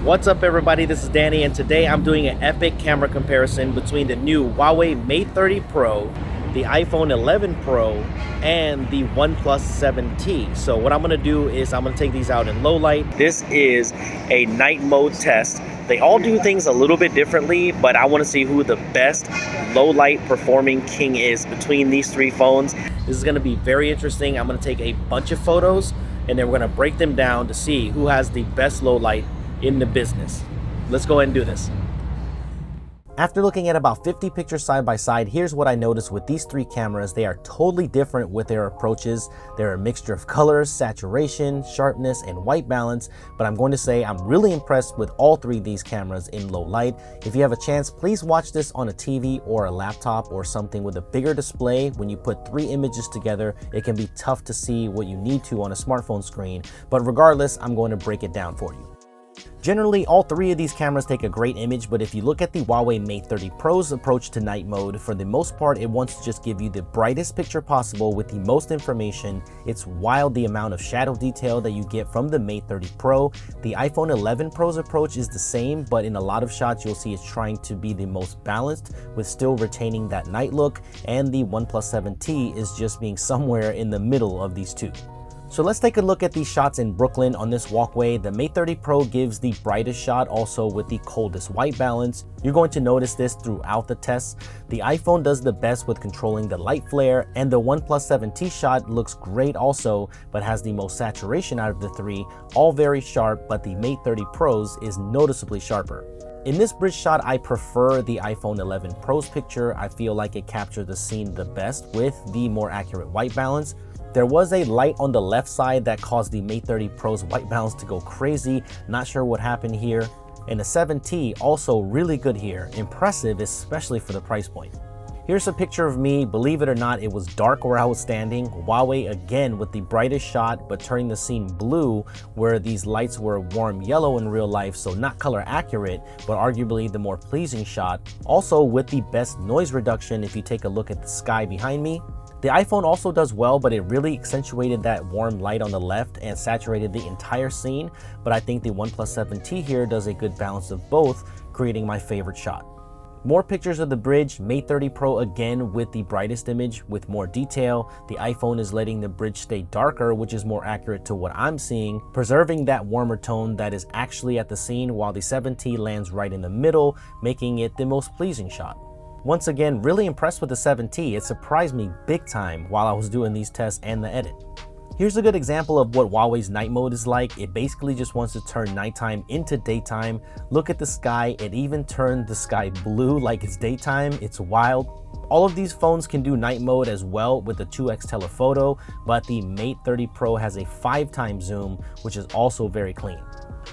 What's up everybody, this is Danny and today I'm doing an epic camera comparison between the new Huawei Mate 30 Pro, the iPhone 11 Pro, and the OnePlus 7T. So what I'm going to do is I'm going to take these out in low light. This is a night mode test. They all do things a little bit differently, but I want to see who the best low light performing king is between these three phones. This is going to be very interesting. I'm going to take a bunch of photos and then we're going to break them down to see who has the best low light in the business. Let's go ahead and do this. After looking at about 50 pictures side by side, here's what I noticed with these three cameras. They are totally different with their approaches. They're a mixture of colors, saturation, sharpness, and white balance, but I'm going to say I'm really impressed with all three of these cameras in low light. If you have a chance, please watch this on a TV or a laptop or something with a bigger display. When you put three images together, it can be tough to see what you need to on a smartphone screen, but regardless, I'm going to break it down for you. Generally, all three of these cameras take a great image, but if you look at the Huawei Mate 30 Pro's approach to night mode, for the most part, it wants to just give you the brightest picture possible with the most information. It's wild the amount of shadow detail that you get from the Mate 30 Pro. The iPhone 11 Pro's approach is the same, but in a lot of shots, you'll see it's trying to be the most balanced with still retaining that night look, and the OnePlus 7T is just being somewhere in the middle of these two. So let's take a look at these shots in Brooklyn on this walkway. The Mate 30 Pro gives the brightest shot, also with the coldest white balance. You're going to notice this throughout the tests. The iPhone does the best with controlling the light flare, and the OnePlus 7T shot looks great also, but has the most saturation out of the three, all very sharp, but the Mate 30 Pro's is noticeably sharper. In this bridge shot, I prefer the iPhone 11 Pro's picture. I feel like it captured the scene the best with the more accurate white balance. There was a light on the left side that caused the Mate 30 Pro's white balance to go crazy. Not sure what happened here. And the 7T also really good here. Impressive, especially for the price point. Here's a picture of me. Believe it or not, it was dark where I was standing. Huawei again with the brightest shot, but turning the scene blue where these lights were warm yellow in real life, so not color accurate, but arguably the more pleasing shot. Also with the best noise reduction if you take a look at the sky behind me. The iPhone also does well, but it really accentuated that warm light on the left and saturated the entire scene. But I think the OnePlus 7T here does a good balance of both, creating my favorite shot. More pictures of the bridge. Mate 30 Pro again with the brightest image with more detail. The iPhone is letting the bridge stay darker, which is more accurate to what I'm seeing, preserving that warmer tone that is actually at the scene, while the 7T lands right in the middle, making it the most pleasing shot. Once again, really impressed with the 7T. It surprised me big time while I was doing these tests and the edit. Here's a good example of what Huawei's night mode is like. It basically just wants to turn nighttime into daytime. Look at the sky. It even turned the sky blue like it's daytime. It's wild. All of these phones can do night mode as well with the 2x telephoto, but the Mate 30 Pro has a 5x zoom, which is also very clean.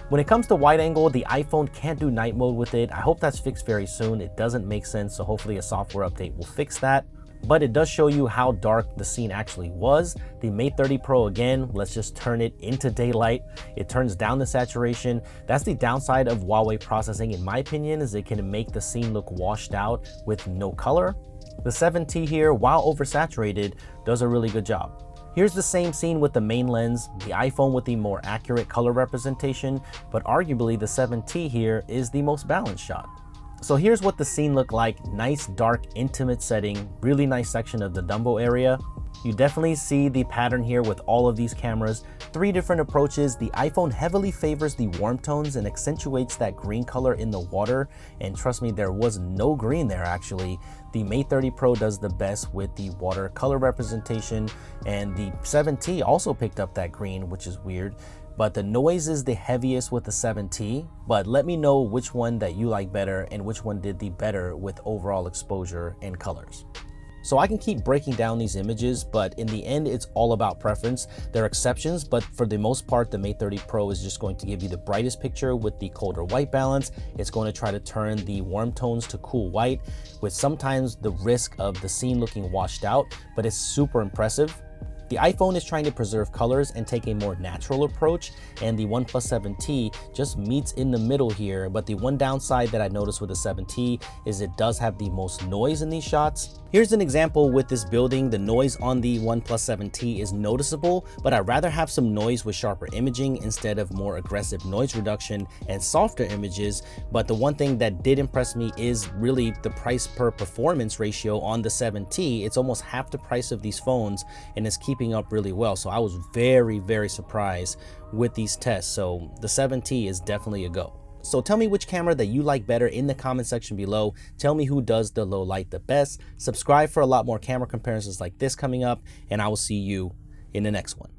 When it comes to wide angle, the iPhone can't do night mode with it. I hope that's fixed very soon. It doesn't make sense, so hopefully a software update will fix that. But it does show you how dark the scene actually was. The Mate 30 Pro, again, let's just turn it into daylight. It turns down the saturation. That's the downside of Huawei processing, in my opinion, is it can make the scene look washed out with no color. The 7T here, while oversaturated, does a really good job. Here's the same scene with the main lens, the iPhone with the more accurate color representation, but arguably the 7T here is the most balanced shot. So here's what the scene looked like. Nice, dark, intimate setting, really nice section of the Dumbo area. You definitely see the pattern here with all of these cameras. Three different approaches. The iPhone heavily favors the warm tones and accentuates that green color in the water. And trust me, there was no green there actually. The Mate 30 Pro does the best with the water color representation, and the 7T also picked up that green, which is weird. But the noise is the heaviest with the 7T, but let me know which one that you like better and which one did the better with overall exposure and colors. So I can keep breaking down these images, but in the end, it's all about preference. There are exceptions, but for the most part, the Mate 30 Pro is just going to give you the brightest picture with the colder white balance. It's going to try to turn the warm tones to cool white, with sometimes the risk of the scene looking washed out, but it's super impressive. The iPhone is trying to preserve colors and take a more natural approach, and the OnePlus 7T just meets in the middle here. But the one downside that I noticed with the 7T is it does have the most noise in these shots. Here's an example with this building. The noise on the OnePlus 7T is noticeable, but I'd rather have some noise with sharper imaging instead of more aggressive noise reduction and softer images. But the one thing that did impress me is really the price per performance ratio on the 7T. It's almost half the price of these phones and it's keeping up really well. So I was very, very surprised with these tests. So the 7T is definitely a go. So tell me which camera that you like better in the comment section below. Tell me who does the low light the best. Subscribe for a lot more camera comparisons like this coming up, and I will see you in the next one.